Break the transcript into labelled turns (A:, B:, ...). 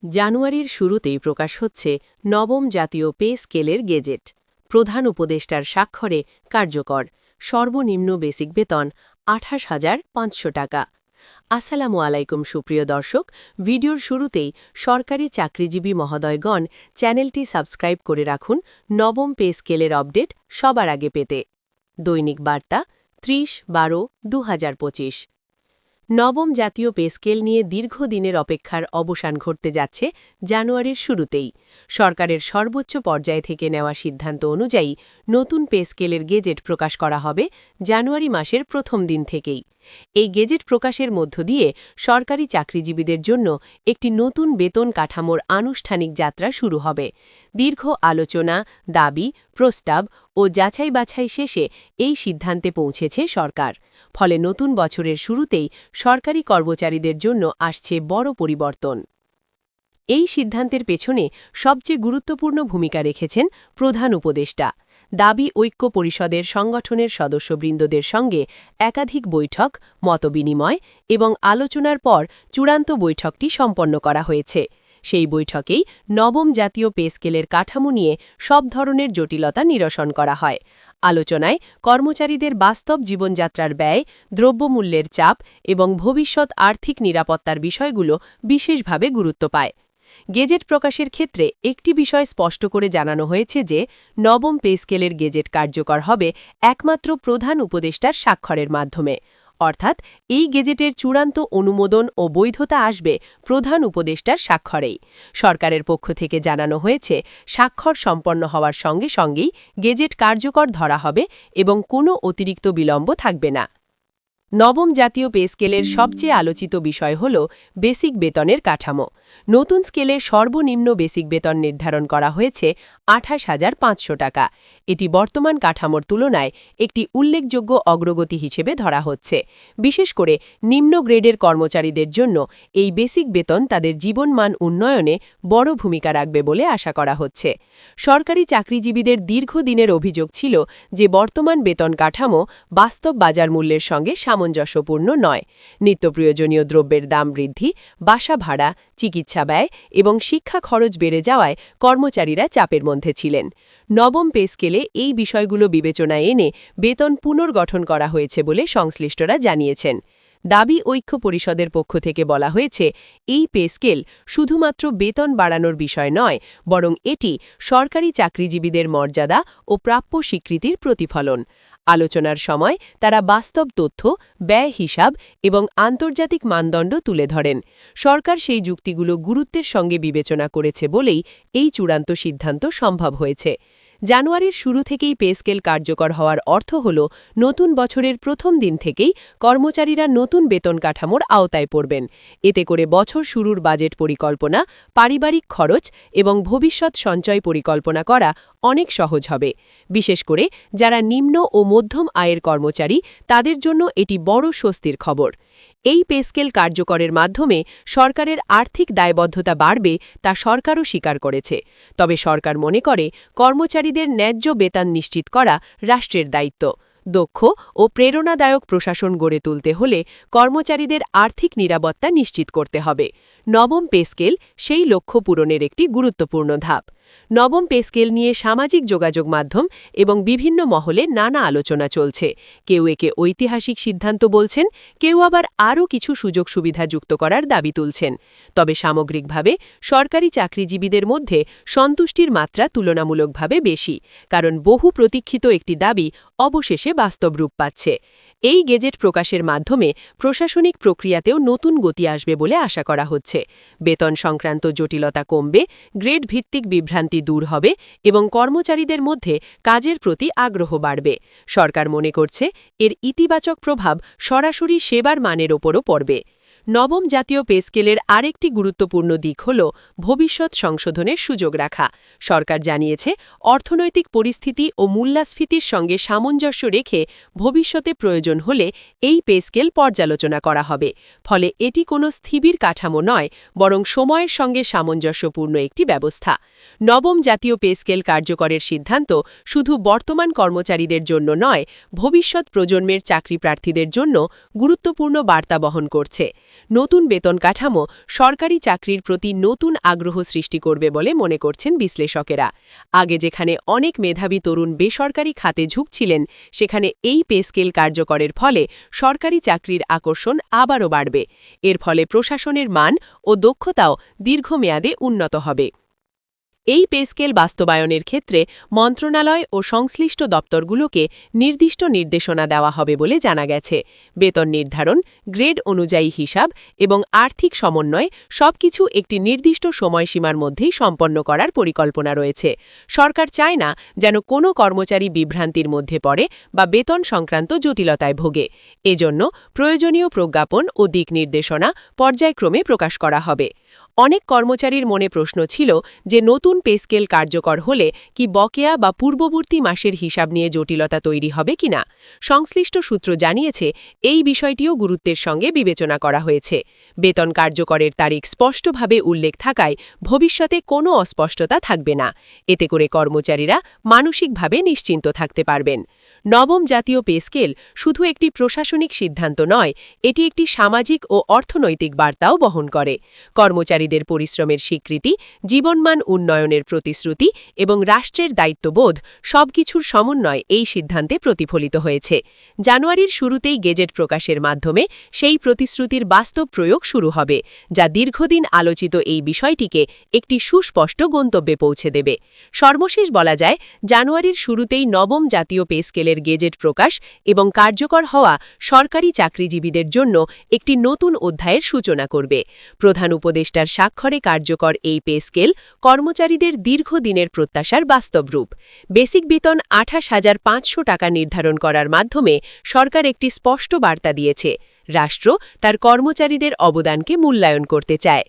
A: জানুয়ারির শুরুতেই প্রকাশ হচ্ছে নবম জাতীয় পে স্কেলের গেজেট। প্রধান উপদেষ্টার স্বাক্ষরে কার্যকর। সর্বনিম্ন বেসিক বেতন ২৮,৫০০ টাকা। আসসালামু আলাইকুম সুপ্রিয় দর্শক, ভিডিওর শুরুতেই সরকারি চাকরিজীবী মহোদয়গণ চ্যানেলটি সাবস্ক্রাইব করে রাখুন নবম পে স্কেলের আপডেট সবার আগে পেতে। দৈনিক বার্তা ৩০/১২/২০২৫। নবম জাতীয় পে স্কেল নিয়ে দীর্ঘদিনের অপেক্ষার অবসান ঘটতে যাচ্ছে জানুয়ারির শুরুতেই। সরকারের সর্বোচ্চ পর্যায় থেকে নেওয়া সিদ্ধান্ত অনুযায়ী নতুন পে স্কেলের গেজেট প্রকাশ করা হবে জানুয়ারি মাসের প্রথম দিন থেকেই। এই গেজেট প্রকাশের মধ্য দিয়ে সরকারি চাকরিজীবীদের জন্য একটি নতুন বেতন কাঠামোর আনুষ্ঠানিক যাত্রা শুরু হবে। দীর্ঘ আলোচনা, দাবি, প্রস্তাব ও যাচাই বাছাই শেষে এই সিদ্ধান্তে পৌঁছেছে সরকার। ফলে নতুন বছরের শুরুতেই সরকারি কর্মচারীদের জন্য আসছে বড় পরিবর্তন। এই সিদ্ধান্তের পেছনে সবচেয়ে গুরুত্বপূর্ণ ভূমিকা রেখেছেন প্রধান উপদেষ্টা। দাবি ঐক্য পরিষদের সংগঠনের সদস্যবৃন্দদের সঙ্গে একাধিক বৈঠক, মতবিনিময় এবং আলোচনার পর চূড়ান্ত বৈঠকটি সম্পন্ন করা হয়েছে। সেই বৈঠকেই নবম জাতীয় পে স্কেলের কাঠামো নিয়ে সব ধরনের জটিলতা নিরসন করা হয়। আলোচনায় কর্মচারীদের বাস্তব জীবনযাত্রার ব্যয়, দ্রব্যমূল্যের চাপ এবং ভবিষ্যৎ আর্থিক নিরাপত্তার বিষয়গুলো বিশেষভাবে গুরুত্ব পায়। গেজেট প্রকাশের ক্ষেত্রে একটি বিষয় স্পষ্ট করে জানানো হয়েছে যে নবম পে স্কেলের গেজেট কার্যকর হবে একমাত্র প্রধান উপদেষ্টার স্বাক্ষরের মাধ্যমে। অর্থাৎ এই গেজেটের চূড়ান্ত অনুমোদন ও বৈধতা আসবে প্রধান উপদেষ্টার স্বাক্ষরেই। সরকারের পক্ষ থেকে জানানো হয়েছে, স্বাক্ষর সম্পন্ন হওয়ার সঙ্গে সঙ্গেই গেজেট কার্যকর ধরা হবে এবং কোনো অতিরিক্ত বিলম্ব থাকবে না। নবম জাতীয় পে স্কেলের সবচেয়ে আলোচিত বিষয় হল বেসিক বেতনের কাঠামো। নতুন স্কেলে সর্বনিম্ন বেসিক বেতন নির্ধারণ করা হয়েছে ২৮,৫০০ টাকা। এটি বর্তমান কাঠামোর তুলনায় একটি উল্লেখযোগ্য অগ্রগতি হিসেবে ধরা হচ্ছে। বিশেষ করে নিম্ন গ্রেডের কর্মচারীদের জন্য এই বেসিক বেতন তাদের জীবনমান উন্নয়নে বড় ভূমিকা রাখবে বলে আশা করা হচ্ছে। সরকারি চাকরিজীবীদের দীর্ঘদিনের অভিযোগ ছিল যে বর্তমান বেতন কাঠামো বাস্তব বাজার মূল্যের সঙ্গে সামঞ্জস্যপূর্ণ নয়। নিত্যপ্রয়োজনীয় দ্রব্যের দাম বৃদ্ধি, বাসা ভাড়া, চিকিৎসা ব্যয় এবং শিক্ষা খরচ বেড়ে যাওয়ায় কর্মচারীরা চাপের মধ্যে ছিলেন। নবম পে স্কেলে এই বিষয়গুলো বিবেচনায় এনে বেতন পুনর্গঠন করা হয়েছে বলে সংশ্লিষ্টরা জানিয়েছেন। দাবি ঐক্য পরিষদের পক্ষ থেকে বলা হয়েছে, এই পে স্কেল শুধুমাত্র বেতন বাড়ানোর বিষয় নয়, বরং এটি সরকারি চাকরিজীবীদের মর্যাদা ও প্রাপ্য স্বীকৃতির প্রতিফলন। আলোচনার সময় তারা বাস্তব তথ্য, ব্যয় হিসাব এবং আন্তর্জাতিক মানদণ্ড তুলে ধরেন। সরকার সেই যুক্তিগুলো গুরুত্বের সঙ্গে বিবেচনা করেছে বলেই এই চূড়ান্ত সিদ্ধান্ত সম্ভব হয়েছে। জানুয়ারির শুরু থেকেই পে স্কেল কার্যকর হওয়ার অর্থ হল নতুন বছরের প্রথম দিন থেকেই কর্মচারীরা নতুন বেতন কাঠামোর আওতায় পড়বেন। এতে করে বছর শুরুর বাজেট পরিকল্পনা, পারিবারিক খরচ এবং ভবিষ্যৎ সঞ্চয় পরিকল্পনা করা অনেক সহজ হবে। বিশেষ করে যারা নিম্ন ও মধ্যম আয়ের কর্মচারী, তাদের জন্য এটি বড় স্বস্তির খবর। এই পে স্কেল কার্যকরের মাধ্যমে সরকারের আর্থিক দায়বদ্ধতা বাড়বে তা সরকারও স্বীকার করেছে। তবে সরকার মনে করে, কর্মচারীদের ন্যায্য বেতন নিশ্চিত করা রাষ্ট্রের দায়িত্ব। দক্ষ ও প্রেরণাদায়ক প্রশাসন গড়ে তুলতে হলে কর্মচারীদের আর্থিক নিরাপত্তা নিশ্চিত করতে হবে। নবম পে স্কেল সেই লক্ষ্য পূরণের একটি গুরুত্বপূর্ণ ধাপ। নবম পে স্কেল নিয়ে সামাজিক যোগাযোগ মাধ্যম এবং বিভিন্ন মহলে নানা আলোচনা চলছে। কেউ একে ঐতিহাসিক সিদ্ধান্ত বলছেন, কেউ আবার আরও কিছু সুযোগ সুবিধা যুক্ত করার দাবি তুলছেন। তবে সামগ্রিকভাবে সরকারি চাকরিজীবীদের মধ্যে সন্তুষ্টির মাত্রা তুলনামূলকভাবে বেশি, কারণ বহু প্রতীক্ষিত একটি দাবি অবশেষে বাস্তব রূপ পাচ্ছে। এই গেজেট প্রকাশের মাধ্যমে প্রশাসনিক প্রক্রিয়াতেও নতুন গতি আসবে বলে আশা করা হচ্ছে। বেতন সংক্রান্ত জটিলতা কমবে, গ্রেড ভিত্তিক বিভ্রান্তি দূর হবে এবং কর্মচারীদের মধ্যে কাজের প্রতি আগ্রহ বাড়বে। সরকার মনে করছে, এর ইতিবাচক প্রভাব সরাসরি সেবার মানের ওপরও পড়বে। নবম জাতীয় পে স্কেলের আরেকটি গুরুত্বপূর্ণ দিক হল ভবিষ্যৎ সংশোধনের সুযোগ রাখা। সরকার জানিয়েছে, অর্থনৈতিক পরিস্থিতি ও মূল্যস্ফীতির সঙ্গে সামঞ্জস্য রেখে ভবিষ্যতে প্রয়োজন হলে এই পে স্কেল পর্যালোচনা করা হবে। ফলে এটি কোনো স্থির কাঠামো নয়, বরং সময়ের সঙ্গে সামঞ্জস্যপূর্ণ একটি ব্যবস্থা। নবম জাতীয় পে স্কেল কার্যকরের সিদ্ধান্ত শুধু বর্তমান কর্মচারীদের জন্য নয়, ভবিষ্যৎ প্রজন্মের চাকরি প্রার্থীদের জন্য গুরুত্বপূর্ণ বার্তা বহন করছে। নতুন বেতন কাঠামো সরকারি চাকরির প্রতি নতুন আগ্রহ সৃষ্টি করবে বলে মনে করছেন বিশ্লেষকেরা। আগে যেখানে অনেক মেধাবী তরুণ বেসরকারি খাতে ঝুঁকছিলেন, সেখানে এই পে স্কেল কার্যকরের ফলে সরকারি চাকরির আকর্ষণ আবারও বাড়বে। এর ফলে প্রশাসনের মান ও দক্ষতাও দীর্ঘমেয়াদে উন্নত হবে। এই পে স্কেল বাস্তবায়নের ক্ষেত্রে মন্ত্রণালয় ও সংশ্লিষ্ট দপ্তরগুলোকে নির্দিষ্ট নির্দেশনা দেওয়া হবে বলে জানা গেছে। বেতন নির্ধারণ, গ্রেড অনুযায়ী হিসাব এবং আর্থিক সমন্বয় সবকিছু একটি নির্দিষ্ট সময়সীমার মধ্যেই সম্পন্ন করার পরিকল্পনা রয়েছে। সরকার চায় না যেন কোনো কর্মচারী বিভ্রান্তির মধ্যে পড়ে বা বেতন সংক্রান্ত জটিলতায় ভোগে। এজন্য প্রয়োজনীয় প্রজ্ঞাপন ও দিক নির্দেশনা পর্যায়ক্রমে প্রকাশ করা হবে। অনেক কর্মচারীর মনে প্রশ্ন ছিল যে নতুন পে স্কেল কার্যকর হলে কি বকেয়া বা পূর্ববর্তী মাসের হিসাব নিয়ে জটিলতা তৈরি হবে কিনা। সংশ্লিষ্ট সূত্র জানিয়েছে এই বিষয়টিও গুরুত্বের সঙ্গে বিবেচনা করা হয়েছে। বেতন কার্যকরের তারিখ স্পষ্টভাবে উল্লেখ থাকায় ভবিষ্যতে কোনো অস্পষ্টতা থাকবে না। এতে করে কর্মচারীরা মানসিকভাবে নিশ্চিন্ত থাকতে পারবেন। নবম জাতীয় পে স্কেল শুধু একটি প্রশাসনিক সিদ্ধান্ত নয়, এটি একটি সামাজিক ও অর্থনৈতিক বার্তাও বহন করে। কর্মচারীদের পরিশ্রমের স্বীকৃতি, জীবনমান উন্নয়নের প্রতিশ্রুতি এবং রাষ্ট্রের দায়িত্ববোধ সবকিছুর সমন্বয় এই সিদ্ধান্তে প্রতিফলিত হয়েছে। জানুয়ারির শুরুতেই গেজেট প্রকাশের মাধ্যমে সেই প্রতিশ্রুতির বাস্তব প্রয়োগ শুরু হবে, যা দীর্ঘদিন আলোচিত এই বিষয়টিকে একটি সুস্পষ্ট গন্তব্যে পৌঁছে দেবে। সর্বশেষ বলা যায়, জানুয়ারির শুরুতেই নবম জাতীয় পে স্কেলের গেজেট প্রকাশ এবং কার্যকর হওয়া সরকারি চাকরিজীবীদের জন্য একটি নতুন অধ্যায়ের সূচনা করবে। প্রধান উপদেষ্টার স্বাক্ষরে কার্যকর এই পে স্কেল কর্মচারীদের দীর্ঘদিনের প্রত্যাশার বাস্তব রূপ। বেসিক বেতন ২৮,৫০০ টাকা নির্ধারণ করার মাধ্যমে সরকার একটি স্পষ্ট বার্তা দিয়েছে, রাষ্ট্র তার কর্মচারীদের অবদানকে মূল্যায়ন করতে চায়।